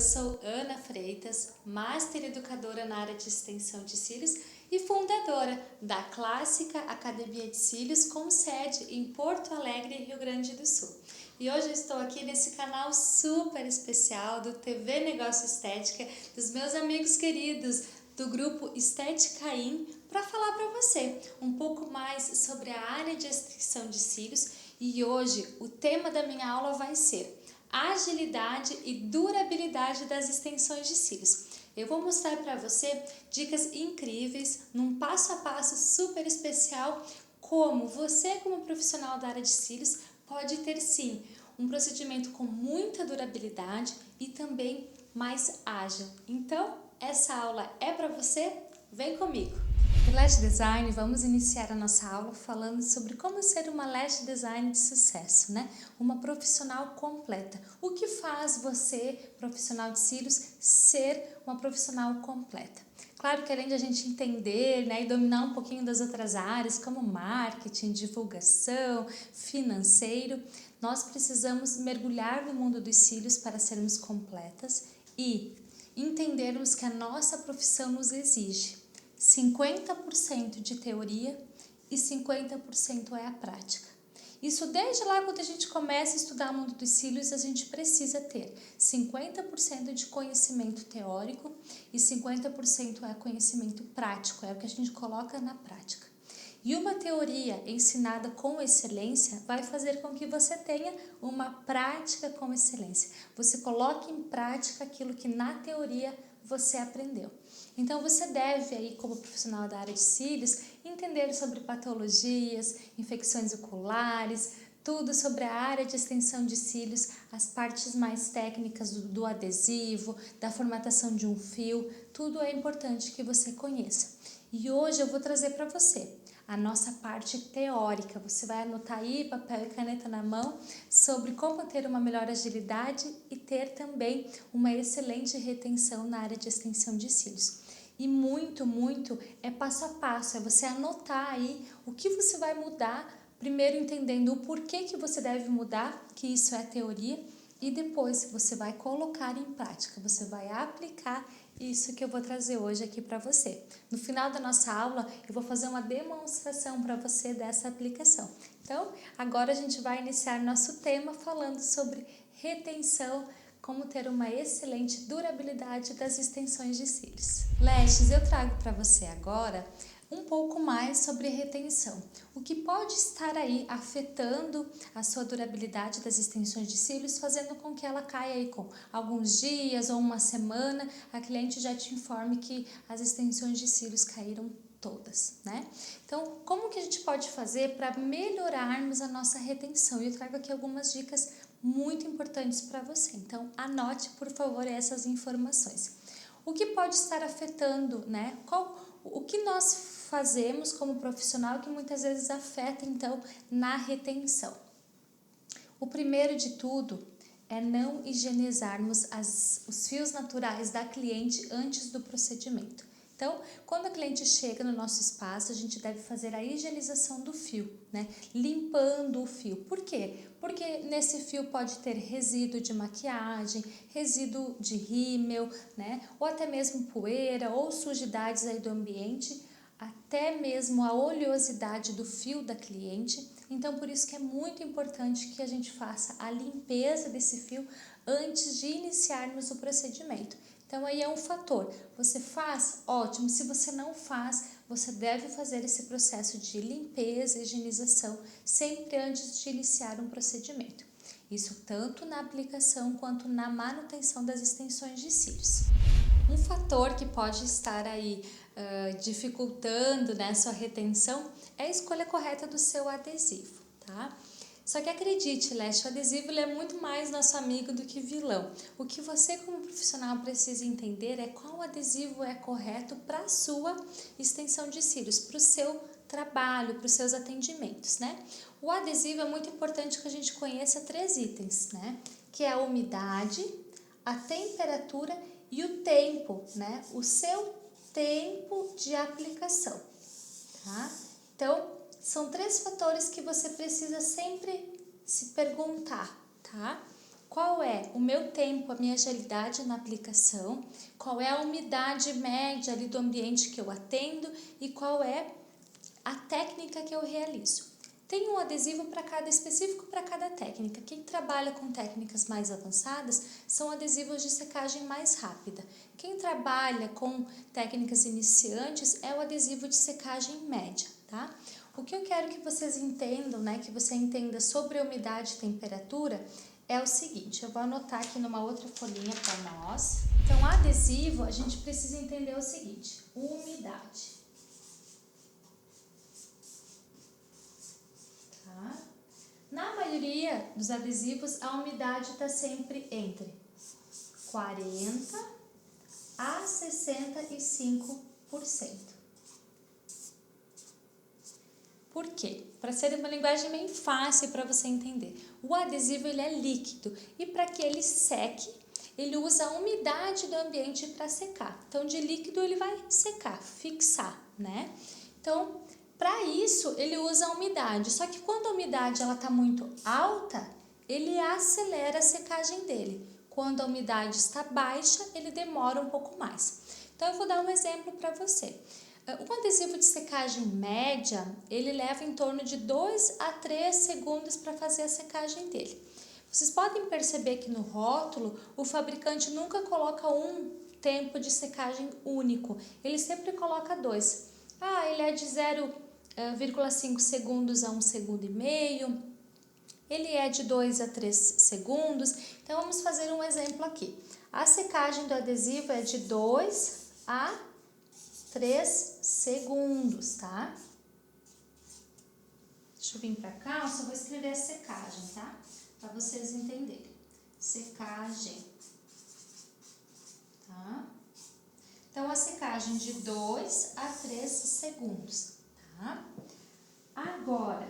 eu sou Ana Freitas, Master Educadora na área de extensão de cílios e fundadora da Clássica Academia de Cílios com sede em Porto Alegre, Rio Grande do Sul. E hoje eu estou aqui nesse canal super especial do TV Negócio Estética, dos meus amigos queridos do grupo Estética In, para falar para você um pouco mais sobre a área de extensão de cílios. E hoje o tema da minha aula vai ser agilidade e durabilidade das extensões de cílios. Eu vou mostrar para você dicas incríveis, num passo a passo super especial, como você, como profissional da área de cílios, pode ter sim um procedimento com muita durabilidade e também mais ágil. Então, essa aula é para você? Vem comigo! No Lash Design, vamos iniciar a nossa aula falando sobre como ser uma Lash Design de sucesso, né? Uma profissional completa. O que faz você, profissional de cílios, ser uma profissional completa? Claro que além de a gente entender, né, e dominar um pouquinho das outras áreas, como marketing, divulgação, financeiro, nós precisamos mergulhar no mundo dos cílios para sermos completas e entendermos que a nossa profissão nos exige 50% de teoria e 50% é a prática. Isso desde lá quando a gente começa a estudar o mundo dos cílios, a gente precisa ter 50% de conhecimento teórico e 50% é conhecimento prático, é o que a gente coloca na prática. E uma teoria ensinada com excelência vai fazer com que você tenha uma prática com excelência. Você coloque em prática aquilo que na teoria você aprendeu. Então você deve aí, como profissional da área de cílios, entender sobre patologias, infecções oculares, tudo sobre a área de extensão de cílios, as partes mais técnicas do adesivo, da formatação de um fio, tudo é importante que você conheça. E hoje eu vou trazer para você a nossa parte teórica. Você vai anotar aí, papel e caneta na mão, sobre como ter uma melhor agilidade e ter também uma excelente retenção na área de extensão de cílios. E muito é passo a passo, é você anotar aí o que você vai mudar, primeiro entendendo o porquê que você deve mudar, que isso é teoria, e depois você vai colocar em prática, você vai aplicar isso que eu vou trazer hoje aqui para você. No final da nossa aula, eu vou fazer uma demonstração para você dessa aplicação. Então, agora a gente vai iniciar nosso tema falando sobre retenção, como ter uma excelente durabilidade das extensões de cílios. Lashes, eu trago para você agora um pouco mais sobre retenção. O que pode estar aí afetando a sua durabilidade das extensões de cílios, fazendo com que ela caia aí com alguns dias ou uma semana, a cliente já te informe que as extensões de cílios caíram todas, né? Então, como que a gente pode fazer para melhorarmos a nossa retenção? Eu trago aqui algumas dicas muito importantes para você. Então, anote, por favor, essas informações. O que pode estar afetando, né? O que nós fazemos como profissional que muitas vezes afeta, então, na retenção? O primeiro de tudo é não higienizarmos os fios naturais da cliente antes do procedimento. Então, quando a cliente chega no nosso espaço, a gente deve fazer a higienização do fio, né? Limpando o fio. Por quê? Porque nesse fio pode ter resíduo de maquiagem, resíduo de rímel, né? Ou até mesmo poeira ou sujidades aí do ambiente, até mesmo a oleosidade do fio da cliente. Então, por isso que é muito importante que a gente faça a limpeza desse fio antes de iniciarmos o procedimento. Então, aí é um fator. Você faz? Ótimo. Se você não faz, você deve fazer esse processo de limpeza e higienização sempre antes de iniciar um procedimento. Isso tanto na aplicação quanto na manutenção das extensões de cílios. Um fator que pode estar aí dificultando, né, sua retenção é a escolha correta do seu adesivo, tá? Só que acredite, Lash, o adesivo ele é muito mais nosso amigo do que vilão. O que você como profissional precisa entender é qual adesivo é correto para a sua extensão de cílios, para o seu trabalho, para os seus atendimentos, né? O adesivo é muito importante que a gente conheça 3 itens, né? Que é a umidade, a temperatura e o tempo, né? O seu tempo de aplicação, tá? Então, são 3 fatores que você precisa sempre se perguntar, tá? qual é o meu tempo, a minha agilidade na aplicação, qual é a umidade média ali do ambiente que eu atendo e qual é a técnica que eu realizo. Tem um adesivo para cada específico para cada técnica. Quem trabalha com técnicas mais avançadas são adesivos de secagem mais rápida. Quem trabalha com técnicas iniciantes é o adesivo de secagem média, tá? O que eu quero que vocês entendam, né, que você entenda sobre a umidade e temperatura é o seguinte, eu vou anotar aqui numa outra folhinha para nós. Então, adesivo, a gente precisa entender o seguinte, umidade. Tá? Na maioria dos adesivos, a umidade está sempre entre 40% a 65%. Por quê? Para ser uma linguagem bem fácil para você entender. O adesivo ele é líquido e para que ele seque, ele usa a umidade do ambiente para secar. Então, de líquido ele vai secar, fixar, né? Então, para isso, ele usa a umidade. Só que quando a umidade está muito alta, ele acelera a secagem dele. Quando a umidade está baixa, ele demora um pouco mais. Então, eu vou dar um exemplo para você. Um adesivo de secagem média, ele leva em torno de 2 a 3 segundos para fazer a secagem dele. Vocês podem perceber que no rótulo, o fabricante nunca coloca um tempo de secagem único, ele sempre coloca 2. Ele é de 0,5 segundos a 1,5 segundo, ele é de 2 a 3 segundos. Então, vamos fazer um exemplo aqui. A secagem do adesivo é de 2 a 3 segundos, tá? Deixa eu vir pra cá, eu só vou escrever a secagem, tá? Pra vocês entenderem. Secagem, tá? Então, a secagem de 2 a 3 segundos, tá? Agora,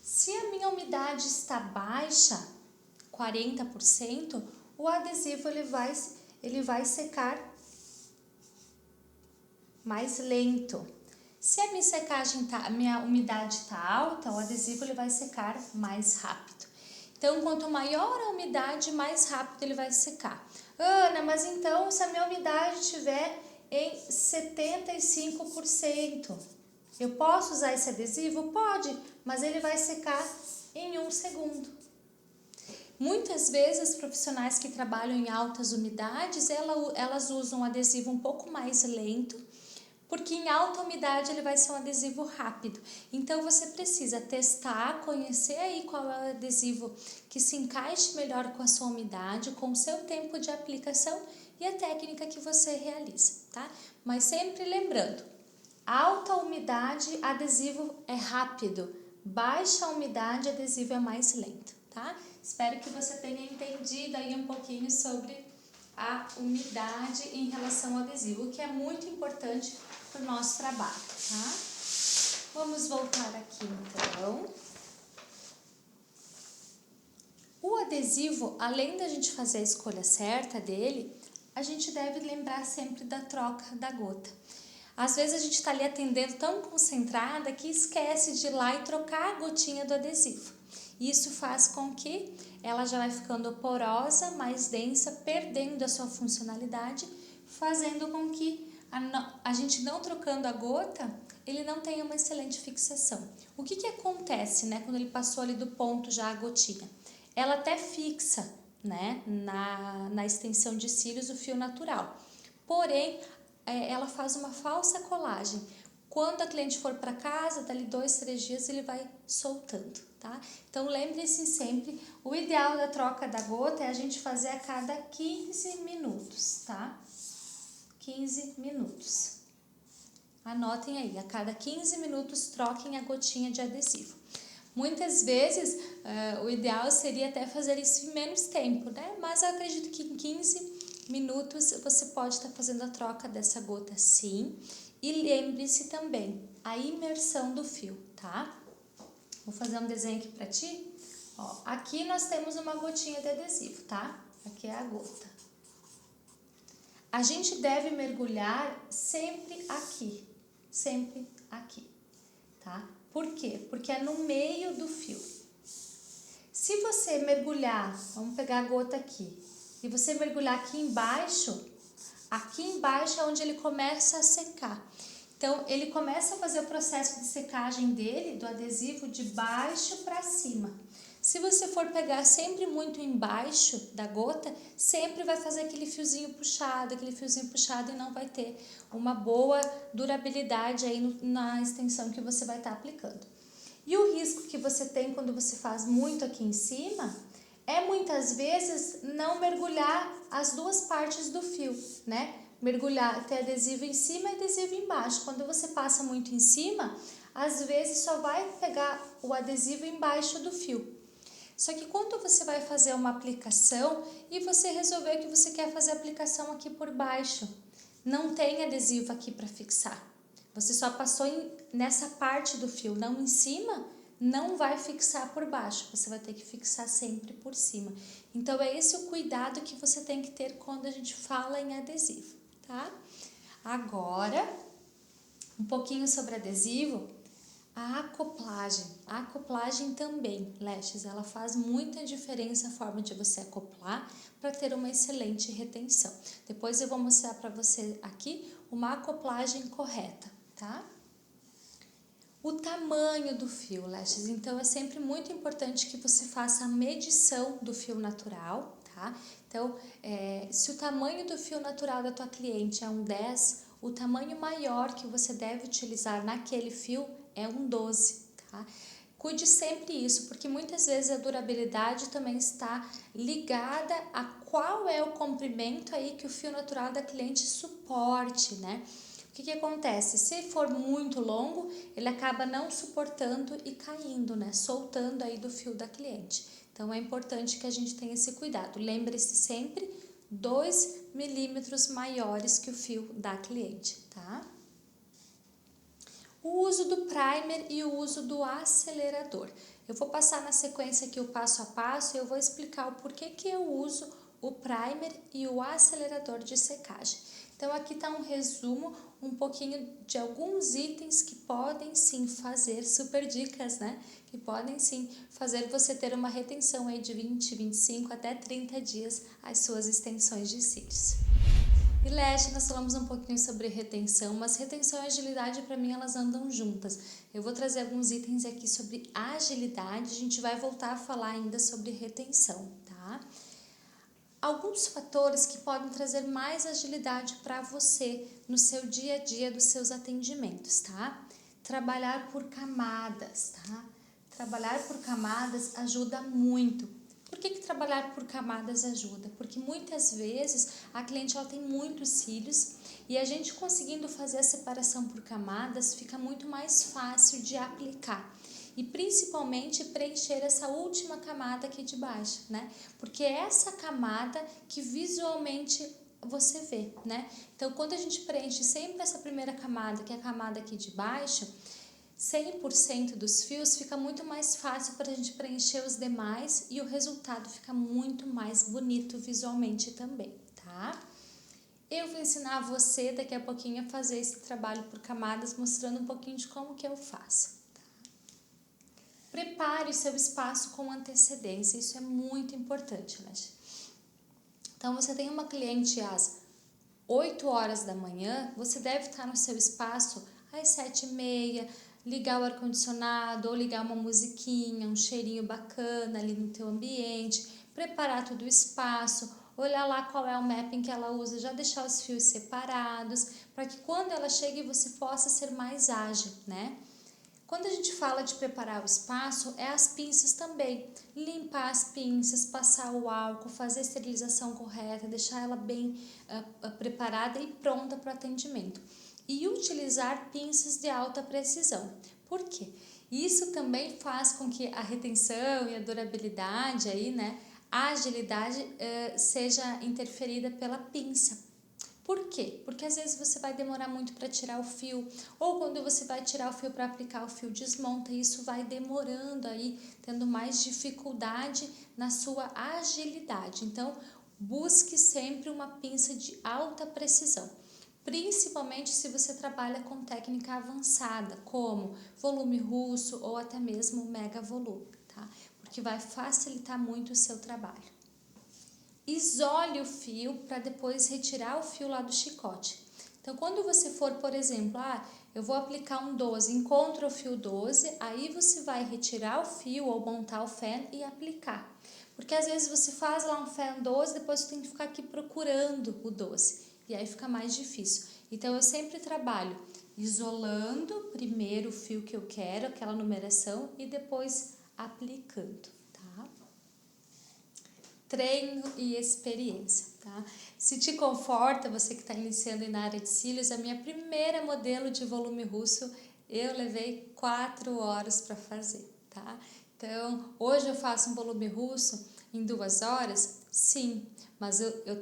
se a minha umidade está baixa, 40%, o adesivo ele vai secar mais lento. Se a minha umidade está alta, o adesivo ele vai secar mais rápido. Então, quanto maior a umidade, mais rápido ele vai secar. Ana, mas então se a minha umidade estiver em 75%, eu posso usar esse adesivo? Pode, mas ele vai secar em 1 segundo. Muitas vezes, os profissionais que trabalham em altas umidades, elas usam um adesivo um pouco mais lento, porque em alta umidade ele vai ser um adesivo rápido. Então, você precisa testar, conhecer aí qual é o adesivo que se encaixe melhor com a sua umidade, com o seu tempo de aplicação e a técnica que você realiza, tá? Mas sempre lembrando, alta umidade, adesivo é rápido. Baixa umidade, adesivo é mais lento, tá? Espero que você tenha entendido aí um pouquinho sobre a umidade em relação ao adesivo, o que é muito importante para o nosso trabalho, tá? Vamos voltar aqui então. O adesivo, além da gente fazer a escolha certa dele, a gente deve lembrar sempre da troca da gota. Às vezes a gente está ali atendendo tão concentrada que esquece de ir lá e trocar a gotinha do adesivo. Isso faz com que ela já vai ficando porosa, mais densa, perdendo a sua funcionalidade, fazendo com que a gente não trocando a gota, ele não tenha uma excelente fixação. O que acontece, né, quando ele passou ali do ponto já a gotinha? Ela até fixa, né, na extensão de cílios o fio natural. Porém, ela faz uma falsa colagem. Quando a cliente for para casa, dali 2, 3 dias ele vai soltando, tá? Então, lembre-se sempre, o ideal da troca da gota é a gente fazer a cada 15 minutos, tá? 15 minutos. Anotem aí, a cada 15 minutos troquem a gotinha de adesivo. Muitas vezes, o ideal seria até fazer isso em menos tempo, né? Mas eu acredito que em 15 minutos você pode estar fazendo a troca dessa gota sim. E lembre-se também, a imersão do fio, tá? Vou fazer um desenho aqui pra ti. Ó, aqui nós temos uma gotinha de adesivo, tá? Aqui é a gota. A gente deve mergulhar sempre aqui, tá? Por quê? Porque é no meio do fio. Se você mergulhar, vamos pegar a gota aqui, e você mergulhar aqui embaixo é onde ele começa a secar. Então, ele começa a fazer o processo de secagem dele, do adesivo, de baixo para cima. Se você for pegar sempre muito embaixo da gota, sempre vai fazer aquele fiozinho puxado e não vai ter uma boa durabilidade aí na extensão que você vai estar aplicando. E o risco que você tem quando você faz muito aqui em cima é muitas vezes não mergulhar as duas partes do fio, né? Mergulhar, ter adesivo em cima e adesivo embaixo. Quando você passa muito em cima, às vezes só vai pegar o adesivo embaixo do fio. Só que quando você vai fazer uma aplicação e você resolveu que você quer fazer a aplicação aqui por baixo, não tem adesivo aqui para fixar. Você só passou nessa parte do fio, não em cima, não vai fixar por baixo. Você vai ter que fixar sempre por cima. Então, é esse o cuidado que você tem que ter quando a gente fala em adesivo, tá? Agora, um pouquinho sobre adesivo. A acoplagem também, Leshes, ela faz muita diferença a forma de você acoplar para ter uma excelente retenção. Depois eu vou mostrar para você aqui uma acoplagem correta, tá? O tamanho do fio, Leshes, então é sempre muito importante que você faça a medição do fio natural, tá? Então, se o tamanho do fio natural da tua cliente é um 10, o tamanho maior que você deve utilizar naquele fio é um 12, tá? Cuide sempre isso, porque muitas vezes a durabilidade também está ligada a qual é o comprimento aí que o fio natural da cliente suporte, né? O que acontece? Se for muito longo, ele acaba não suportando e caindo, né? Soltando aí do fio da cliente. Então, é importante que a gente tenha esse cuidado. Lembre-se sempre 2 milímetros maiores que o fio da cliente, tá? O uso do primer e o uso do acelerador. Eu vou passar na sequência aqui o passo a passo e eu vou explicar o porquê que eu uso o primer e o acelerador de secagem. Então, aqui está um resumo, um pouquinho de alguns itens que podem sim fazer, super dicas, né? Que podem sim fazer você ter uma retenção aí de 20, 25 até 30 dias as suas extensões de cílios. E Leshes, nós falamos um pouquinho sobre retenção, mas retenção e agilidade para mim elas andam juntas. Eu vou trazer alguns itens aqui sobre agilidade, a gente vai voltar a falar ainda sobre retenção, tá? Alguns fatores que podem trazer mais agilidade para você no seu dia a dia dos seus atendimentos, tá? Trabalhar por camadas, tá? Trabalhar por camadas ajuda muito. Por que trabalhar por camadas ajuda? Porque muitas vezes a cliente ela tem muitos cílios e a gente conseguindo fazer a separação por camadas fica muito mais fácil de aplicar. E principalmente preencher essa última camada aqui de baixo, né? Porque é essa camada que visualmente você vê, né? Então, quando a gente preenche sempre essa primeira camada, que é a camada aqui de baixo, 100% dos fios fica muito mais fácil para a gente preencher os demais e o resultado fica muito mais bonito visualmente também, tá? Eu vou ensinar você daqui a pouquinho a fazer esse trabalho por camadas, mostrando um pouquinho de como que eu faço. Prepare o seu espaço com antecedência, isso é muito importante, né? Então, você tem uma cliente às 8 horas da manhã, você deve estar no seu espaço às 7h30, ligar o ar-condicionado ou ligar uma musiquinha, um cheirinho bacana ali no teu ambiente, preparar todo o espaço, olhar lá qual é o mapping que ela usa, já deixar os fios separados, para que quando ela chegue você possa ser mais ágil, né? Quando a gente fala de preparar o espaço, é as pinças também. Limpar as pinças, passar o álcool, fazer a esterilização correta, deixar ela bem preparada e pronta para o atendimento. E utilizar pinças de alta precisão. Por quê? Isso também faz com que a retenção e a durabilidade, aí, né, a agilidade seja interferida pela pinça. Por quê? Porque às vezes você vai demorar muito para tirar o fio, ou quando você vai tirar o fio para aplicar, o fio desmonta e isso vai demorando aí, tendo mais dificuldade na sua agilidade. Então, busque sempre uma pinça de alta precisão. principalmente se você trabalha com técnica avançada, como volume russo ou até mesmo mega volume, tá? Porque vai facilitar muito o seu trabalho. Isole o fio para depois retirar o fio lá do chicote. Então, quando você for, por exemplo, eu vou aplicar um 12, encontra o fio 12, aí você vai retirar o fio ou montar o fan e aplicar. Porque às vezes você faz lá um fan 12, depois você tem que ficar aqui procurando o 12. E aí fica mais difícil. Então, eu sempre trabalho isolando primeiro o fio que eu quero, aquela numeração, e depois aplicando, tá? Treino e experiência, tá? Se te conforta, você que está iniciando na área de cílios, a minha primeira modelo de volume russo, eu levei 4 horas para fazer, tá? Então, hoje eu faço um volume russo em 2 horas? Sim, mas eu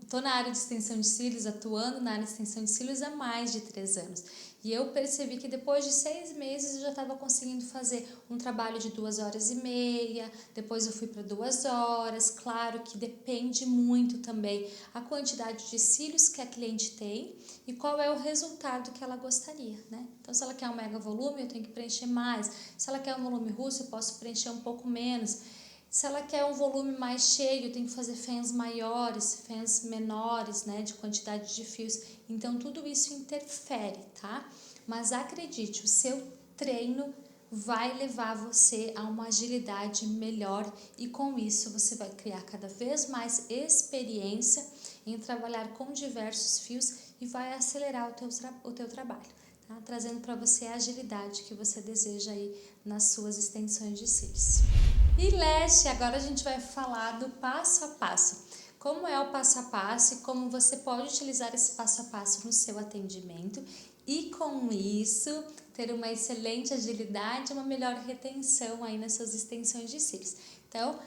tô na área de extensão de cílios, atuando na área de extensão de cílios há mais de 3 anos. E eu percebi que depois de 6 meses eu já estava conseguindo fazer um trabalho de 2 horas e meia, depois eu fui para 2 horas. Claro que depende muito também a quantidade de cílios que a cliente tem e qual é o resultado que ela gostaria, né? Então, se ela quer um mega volume, eu tenho que preencher mais. Se ela quer um volume russo, eu posso preencher um pouco menos. Se ela quer um volume mais cheio, eu tenho que fazer fãs maiores, fãs menores, né, de quantidade de fios. Então, tudo isso interfere, tá? Mas acredite, o seu treino vai levar você a uma agilidade melhor e com isso você vai criar cada vez mais experiência em trabalhar com diversos fios e vai acelerar o teu trabalho, tá? Trazendo para você a agilidade que você deseja aí nas suas extensões de cílios. E Leste, agora a gente vai falar do passo a passo. Como é o passo a passo e como você pode utilizar esse passo a passo no seu atendimento e com isso ter uma excelente agilidade e uma melhor retenção aí nas suas extensões de cílios. Então,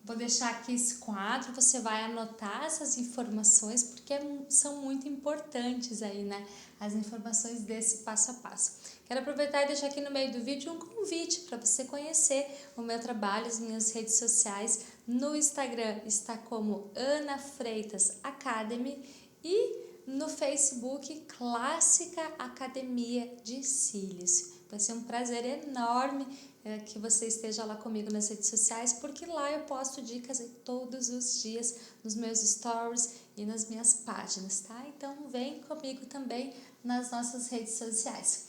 vou deixar aqui esse quadro, você vai anotar essas informações porque são muito importantes aí, né? As informações desse passo a passo. Quero aproveitar e deixar aqui no meio do vídeo um convite para você conhecer o meu trabalho, as minhas redes sociais. No Instagram está como Ana Freitas Academy e no Facebook Clássica Academia de Cílios. Vai ser um prazer enorme que você esteja lá comigo nas redes sociais, porque lá eu posto dicas todos os dias nos meus stories e nas minhas páginas, tá? Então vem comigo também nas nossas redes sociais.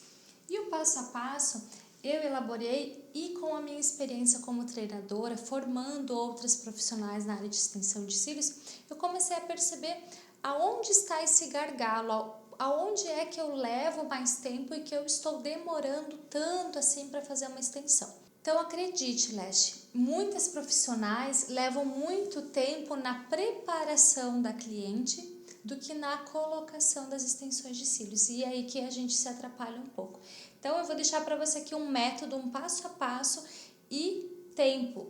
E o passo a passo eu elaborei e com a minha experiência como treinadora, formando outras profissionais na área de extensão de cílios, eu comecei a perceber aonde está esse gargalo, aonde é que eu levo mais tempo e que eu estou demorando tanto assim para fazer uma extensão. Então acredite, Leste, muitas profissionais levam muito tempo na preparação da cliente do que na colocação das extensões de cílios, e é aí que a gente se atrapalha um pouco. Então eu vou deixar para você aqui um método, um passo a passo e tempo.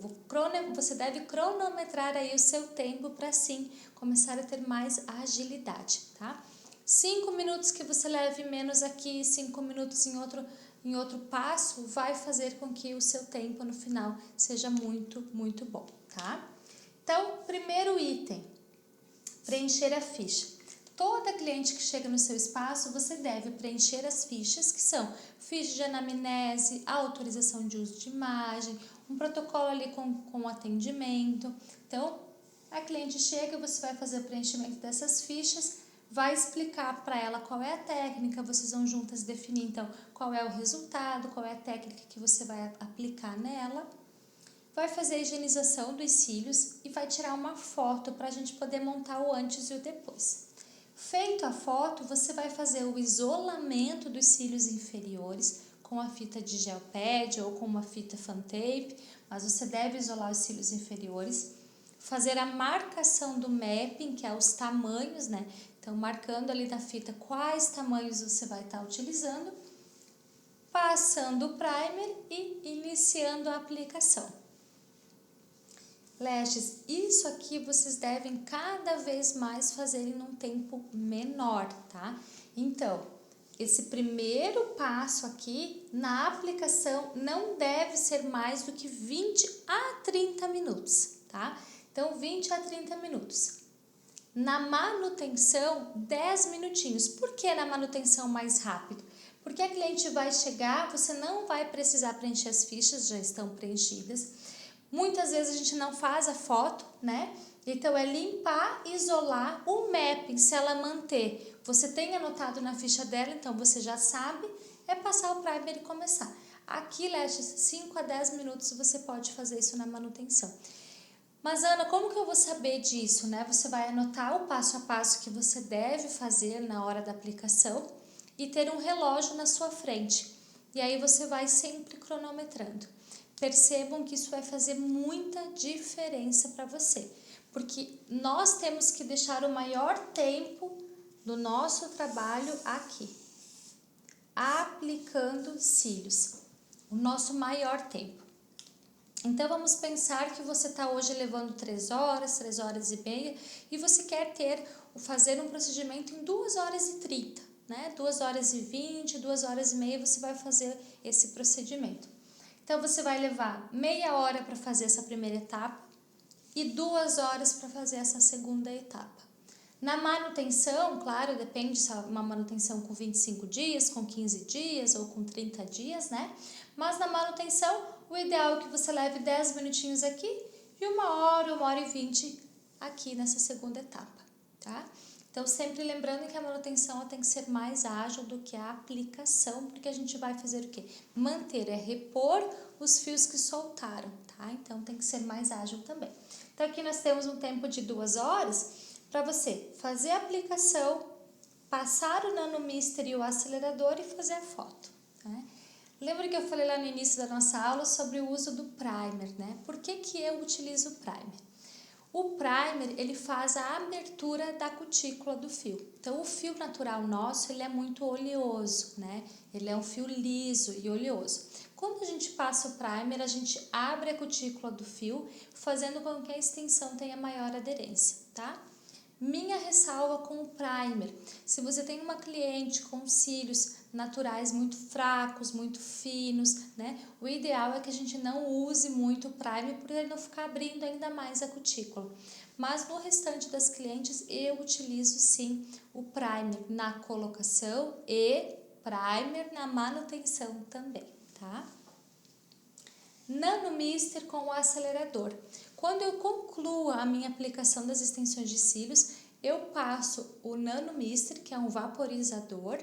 Você deve cronometrar aí o seu tempo para sim começar a ter mais agilidade, tá? 5 minutos que você leve menos aqui, 5 minutos em outro passo, vai fazer com que o seu tempo no final seja muito, muito bom, tá? Então, primeiro item, preencher a ficha. Toda cliente que chega no seu espaço, você deve preencher as fichas, que são ficha de anamnese, autorização de uso de imagem, um protocolo ali com atendimento. Então, a cliente chega, você vai fazer o preenchimento dessas fichas, vai explicar para ela qual é a técnica, vocês vão juntas definir então qual é o resultado, qual é a técnica que você vai aplicar nela. Vai fazer a higienização dos cílios e vai tirar uma foto para a gente poder montar o antes e o depois. Feito a foto, você vai fazer o isolamento dos cílios inferiores com a fita de gel pad ou com uma fita fan tape, mas você deve isolar os cílios inferiores. Fazer a marcação do mapping, que é os tamanhos, né? Então, marcando ali na fita quais tamanhos você vai estar utilizando, passando o primer e iniciando a aplicação. Lestes, isso aqui vocês devem cada vez mais fazer em um tempo menor, tá? Então, esse primeiro passo aqui na aplicação não deve ser mais do que 20 a 30 minutos, tá? Então, 20 a 30 minutos. Na manutenção, 10 minutinhos. Por que na manutenção mais rápido? Porque a cliente vai chegar, você não vai precisar preencher as fichas, já estão preenchidas. Muitas vezes a gente não faz a foto, né? Então é limpar, isolar o mapping, se ela manter. Você tem anotado na ficha dela, então você já sabe, é passar o primer e começar. Aqui, Lestes, 5 a 10 minutos você pode fazer isso na manutenção. Mas, Ana, como que eu vou saber disso, né? Você vai anotar o passo a passo que você deve fazer na hora da aplicação e ter um relógio na sua frente. E aí você vai sempre cronometrando. Percebam que isso vai fazer muita diferença para você, porque nós temos que deixar o maior tempo do nosso trabalho aqui, aplicando cílios, o nosso maior tempo. Então, vamos pensar que você está hoje levando 3 horas e meia, e você quer fazer um procedimento em 2 horas e 30, né? 2 horas e 20, 2 horas e meia você vai fazer esse procedimento. Então, você vai levar meia hora para fazer essa primeira etapa e 2 horas para fazer essa segunda etapa. Na manutenção, claro, depende se é uma manutenção com 25 dias, com 15 dias ou com 30 dias, né? Mas na manutenção, o ideal é que você leve 10 minutinhos aqui e 1 hora e 20 aqui nessa segunda etapa, tá? Então, sempre lembrando que a manutenção ela tem que ser mais ágil do que a aplicação, porque a gente vai fazer o quê? Manter, repor os fios que soltaram, tá? Então, tem que ser mais ágil também. Então, aqui nós temos um tempo de 2 horas para você fazer a aplicação, passar o nanomister e o acelerador e fazer a foto, né? Lembra que eu falei lá no início da nossa aula sobre o uso do primer, né? Por que que eu utilizo o primer? O primer, ele faz a abertura da cutícula do fio. Então, o fio natural nosso, ele é muito oleoso, né? Ele é um fio liso e oleoso. Quando a gente passa o primer, a gente abre a cutícula do fio, fazendo com que a extensão tenha maior aderência, tá? Minha ressalva com o primer: se você tem uma cliente com cílios naturais muito fracos, muito finos, né? O ideal é que a gente não use muito o primer para ele não ficar abrindo ainda mais a cutícula. Mas no restante das clientes eu utilizo sim o primer na colocação e primer na manutenção também, tá? Nanomister com o acelerador. Quando eu concluo a minha aplicação das extensões de cílios, eu passo o Nanomister, que é um vaporizador,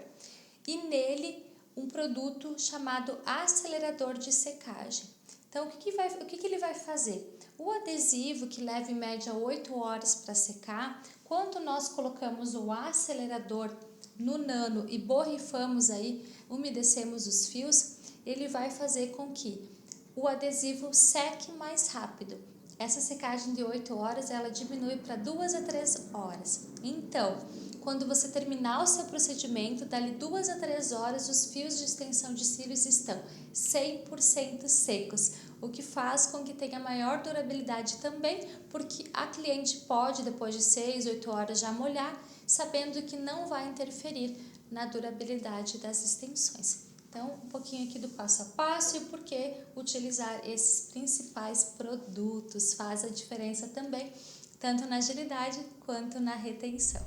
e nele um produto chamado acelerador de secagem. Então, o que ele vai fazer? O adesivo, que leva em média 8 horas para secar, quando nós colocamos o acelerador no nano e borrifamos aí, umedecemos os fios, ele vai fazer com que o adesivo seque mais rápido. Essa secagem de 8 horas, ela diminui para 2 a 3 horas. Então, quando você terminar o seu procedimento, dali 2 a 3 horas, os fios de extensão de cílios estão 100% secos, o que faz com que tenha maior durabilidade também, porque a cliente pode, depois de 6, 8 horas, já molhar, sabendo que não vai interferir na durabilidade das extensões. Então, um pouquinho aqui do passo a passo e o porquê utilizar esses principais produtos faz a diferença também, tanto na agilidade quanto na retenção.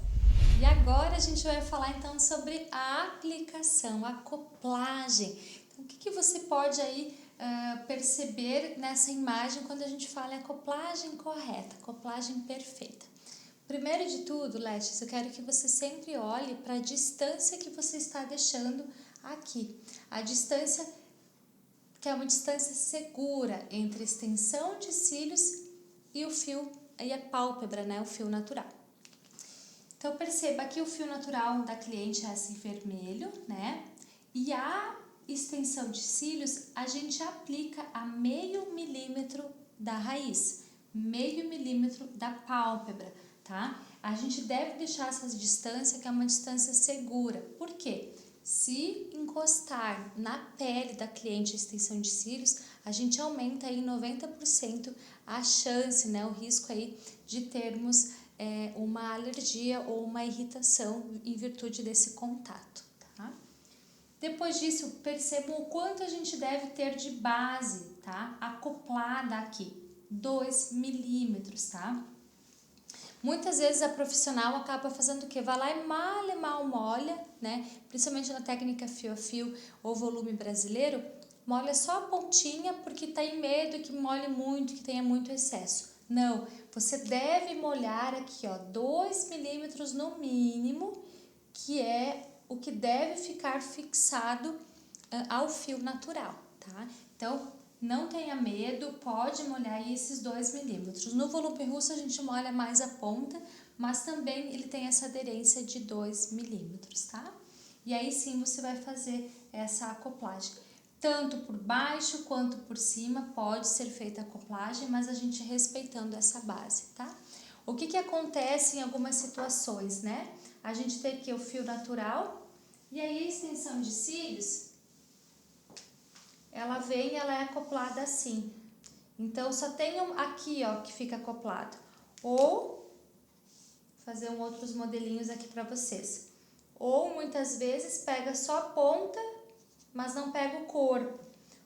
E agora a gente vai falar então sobre a aplicação, a acoplagem. Então, o que você pode aí perceber nessa imagem quando a gente fala em acoplagem correta, acoplagem perfeita? Primeiro de tudo, Lestes, eu quero que você sempre olhe para a distância que você está deixando aqui. A distância que é uma distância segura entre a extensão de cílios e o fio, e a pálpebra, né, o fio natural. Então, perceba que o fio natural da cliente é esse vermelho, né? E a extensão de cílios a gente aplica a 0,5 milímetro da raiz, 0,5 milímetro da pálpebra, tá? A gente deve deixar essa distância, que é uma distância segura. Por quê? Se encostar na pele da cliente a extensão de cílios, a gente aumenta aí 90% a chance, né, o risco aí de termos uma alergia ou uma irritação em virtude desse contato, tá? Depois disso, percebam o quanto a gente deve ter de base, tá? Acoplada aqui, 2 milímetros, tá? Muitas vezes a profissional acaba fazendo o quê? Vai lá e mal molha, né? Principalmente na técnica fio a fio ou volume brasileiro, molha só a pontinha porque tem medo que molhe muito, que tenha muito excesso. Não, você deve molhar aqui, ó, 2 milímetros no mínimo, que é o que deve ficar fixado ao fio natural, tá? Então, não tenha medo, pode molhar aí esses 2 milímetros. No volume russo a gente molha mais a ponta, mas também ele tem essa aderência de 2 milímetros, tá? E aí sim você vai fazer essa acoplagem. Tanto por baixo quanto por cima pode ser feita a acoplagem, mas a gente respeitando essa base, tá? O que acontece em algumas situações, né? A gente tem aqui o fio natural e aí a extensão de cílios, ela é acoplada assim. Então, só tem aqui, ó, que fica acoplado. Ou, fazer outros modelinhos aqui para vocês. Ou, muitas vezes, pega só a ponta, mas não pega o corpo.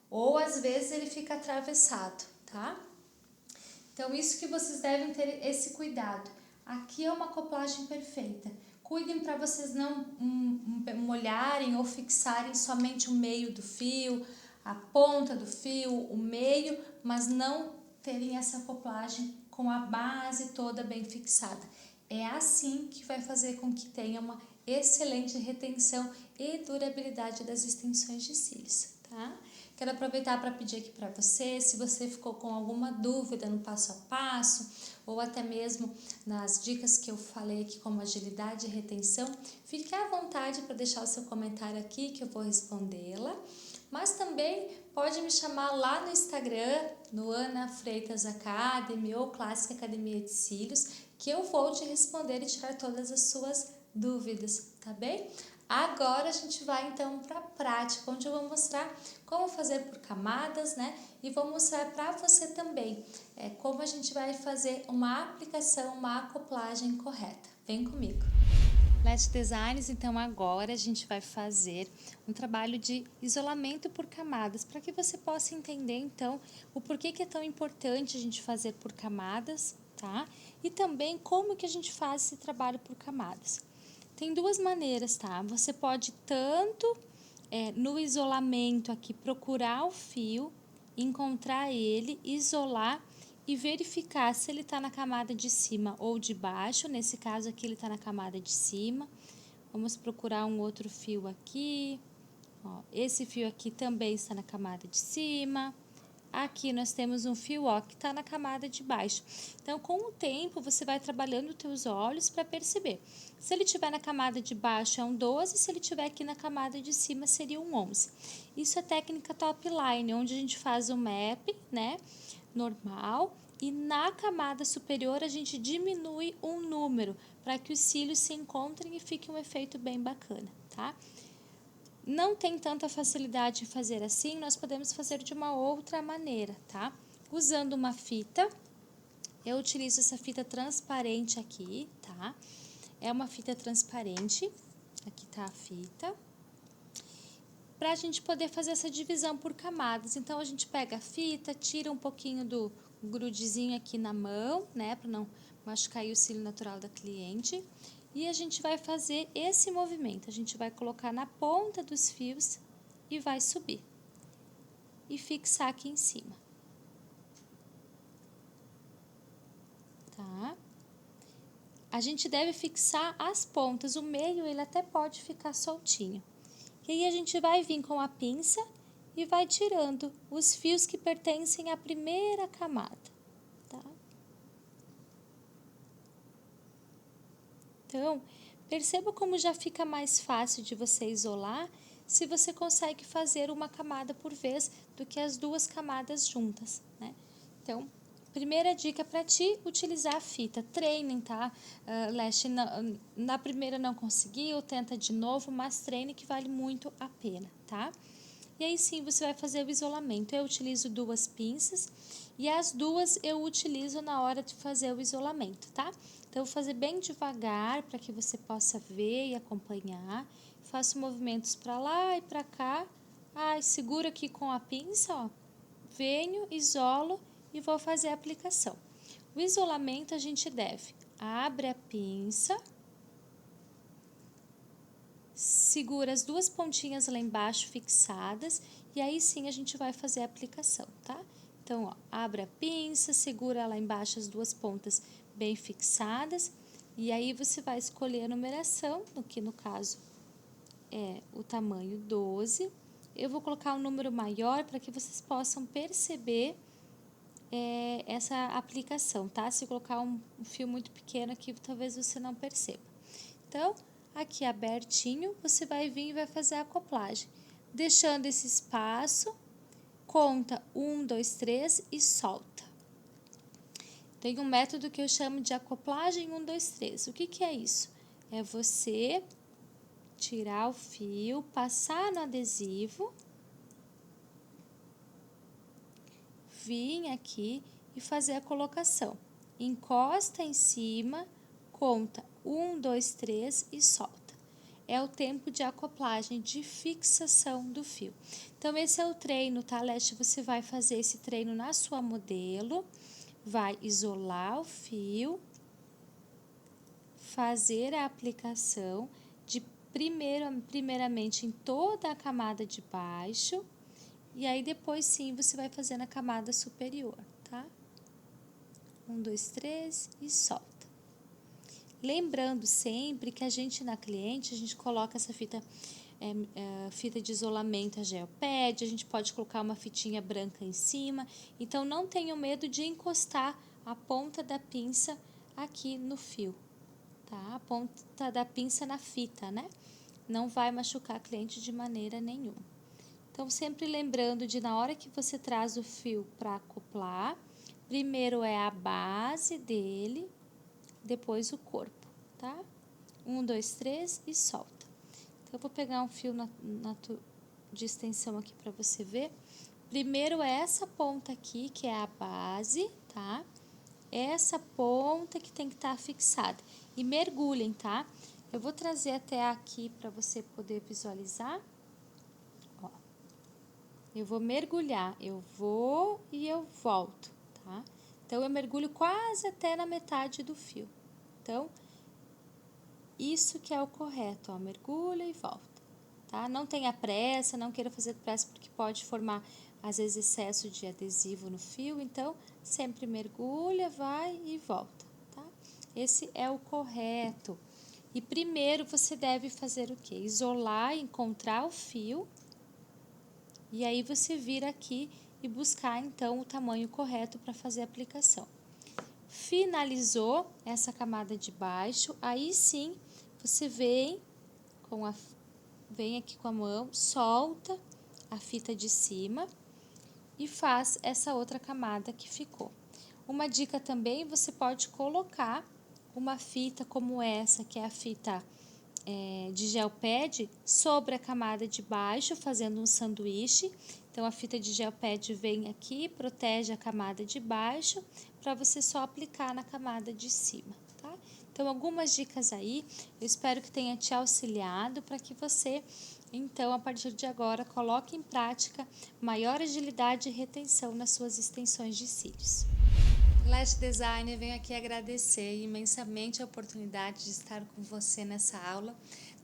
Ou, às vezes, ele fica atravessado, tá? Então, isso que vocês devem ter esse cuidado. Aqui é uma acoplagem perfeita. Cuidem para vocês não molharem ou fixarem somente o meio do fio, a ponta do fio, o meio, mas não terem essa acoplagem com a base toda bem fixada. É assim que vai fazer com que tenha uma excelente retenção e durabilidade das extensões de cílios, tá? Quero aproveitar para pedir aqui para você, se você ficou com alguma dúvida no passo a passo, ou até mesmo nas dicas que eu falei aqui como agilidade e retenção, fique à vontade para deixar o seu comentário aqui que eu vou respondê-la. Mas também pode me chamar lá no Instagram, no Ana Freitas Academy ou Clássica Academia de Cílios, que eu vou te responder e tirar todas as suas dúvidas, tá bem? Agora a gente vai então para a prática, onde eu vou mostrar como fazer por camadas, né? E vou mostrar para você também como a gente vai fazer uma aplicação, uma acoplagem correta. Vem comigo! Lash Designs, então agora a gente vai fazer um trabalho de isolamento por camadas, para que você possa entender então o porquê que é tão importante a gente fazer por camadas, tá? E também como que a gente faz esse trabalho por camadas. Tem duas maneiras, tá? Você pode tanto no isolamento aqui procurar o fio, encontrar ele, isolar e verificar se ele está na camada de cima ou de baixo. Nesse caso aqui ele está na camada de cima. Vamos procurar um outro fio aqui. Ó, esse fio aqui também está na camada de cima. Aqui nós temos um fio ó, que está na camada de baixo. Então, com o tempo, você vai trabalhando os teus olhos para perceber. Se ele estiver na camada de baixo é um 12, se ele estiver aqui na camada de cima seria um 11. Isso é técnica top line, onde a gente faz o map, né, normal, e na camada superior a gente diminui um número para que os cílios se encontrem e fique um efeito bem bacana, tá? Não tem tanta facilidade de fazer assim, nós podemos fazer de uma outra maneira, tá? Usando uma fita, eu utilizo essa fita transparente aqui, tá? É uma fita transparente, aqui tá a fita, pra gente poder fazer essa divisão por camadas. Então, a gente pega a fita, tira um pouquinho do grudezinho aqui na mão, né, pra não machucar aí o cílio natural da cliente. E a gente vai fazer esse movimento, a gente vai colocar na ponta dos fios e vai subir. E fixar aqui em cima. Tá? A gente deve fixar as pontas, o meio ele até pode ficar soltinho. E aí a gente vai vir com a pinça e vai tirando os fios que pertencem à primeira camada. Tá? Então, perceba como já fica mais fácil de você isolar se você consegue fazer uma camada por vez do que as duas camadas juntas, né? Então, primeira dica para ti, utilizar a fita. Treinem, tá? Lash, na primeira não conseguiu, tenta de novo, mas treine que vale muito a pena, tá? E aí sim, você vai fazer o isolamento. Eu utilizo duas pinças e as duas eu utilizo na hora de fazer o isolamento, tá? Então, eu vou fazer bem devagar para que você possa ver e acompanhar. Faço movimentos para lá e para cá. Ai, seguro aqui com a pinça, ó. Venho, isolo e vou fazer a aplicação. O isolamento a gente deve abre a pinça, segura as duas pontinhas lá embaixo fixadas e aí sim a gente vai fazer a aplicação, tá? Então, ó, abre a pinça, segura lá embaixo as duas pontas bem fixadas e aí você vai escolher a numeração, que no caso é o tamanho 12. Eu vou colocar um número maior para que vocês possam perceber essa aplicação, tá? Se colocar um fio muito pequeno aqui, talvez você não perceba. Então, aqui abertinho, você vai vir e vai fazer a acoplagem. Deixando esse espaço, conta 1, 2, 3 e solta. Tem um método que eu chamo de acoplagem 1, 2, 3. O que é isso? É você tirar o fio, passar no adesivo, vir aqui e fazer a colocação. Encosta em cima, conta 1, 2, 3 e solta. É o tempo de acoplagem, de fixação do fio. Então, esse é o treino, tá, Leste? Você vai fazer esse treino na sua modelo, vai isolar o fio, fazer a aplicação de primeiramente em toda a camada de baixo, e aí depois sim você vai fazer na camada superior, tá? 1, 2, 3 e solta. Lembrando sempre que a gente na cliente, a gente coloca essa fita de isolamento a gel pad, a gente pode colocar uma fitinha branca em cima, então não tenham medo de encostar a ponta da pinça aqui no fio, tá? A ponta da pinça na fita, né? Não vai machucar a cliente de maneira nenhuma. Então, sempre lembrando de na hora que você traz o fio para acoplar, primeiro é a base dele, depois o corpo, tá? 1, 2, 3 e solta. Então, eu vou pegar um fio de extensão aqui para você ver. Primeiro é essa ponta aqui, que é a base, tá? Essa ponta que tem que estar fixada. E mergulhem, tá? Eu vou trazer até aqui para você poder visualizar. Ó, eu vou mergulhar, eu vou e eu volto, tá? Então, eu mergulho quase até na metade do fio. Então, isso que é o correto, ó, mergulha e volta, tá? Não tenha pressa, não queira fazer pressa porque pode formar, às vezes, excesso de adesivo no fio. Então, sempre mergulha, vai e volta, tá? Esse é o correto. E primeiro você deve fazer o quê? Isolar, encontrar o fio. E aí você vir aqui e buscar então o tamanho correto para fazer a aplicação. Finalizou essa camada de baixo, aí sim você vem aqui com a mão, solta a fita de cima e faz essa outra camada que ficou. Uma dica também, você pode colocar uma fita como essa, que é a fita de gel pad, sobre a camada de baixo, fazendo um sanduíche. Então, a fita de gel pad vem aqui, protege a camada de baixo, para você só aplicar na camada de cima, tá? Então, algumas dicas aí, eu espero que tenha te auxiliado para que você, então, a partir de agora, coloque em prática maior agilidade e retenção nas suas extensões de cílios. Lash Designer, venho aqui agradecer imensamente a oportunidade de estar com você nessa aula.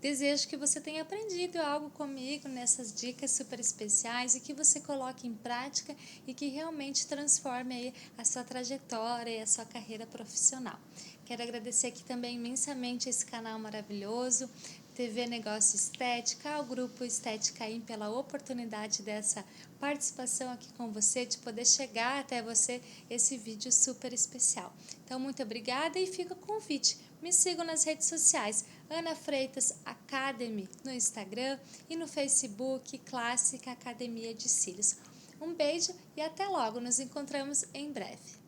Desejo que você tenha aprendido algo comigo nessas dicas super especiais e que você coloque em prática e que realmente transforme aí a sua trajetória e a sua carreira profissional. Quero agradecer aqui também imensamente esse canal maravilhoso, TV Negócio Estética, ao Grupo Estética In pela oportunidade dessa participação aqui com você, de poder chegar até você esse vídeo super especial. Então, muito obrigada e fica o convite. Me sigam nas redes sociais, Ana Freitas Academy no Instagram e no Facebook, Clássica Academia de Cílios. Um beijo e até logo, nos encontramos em breve.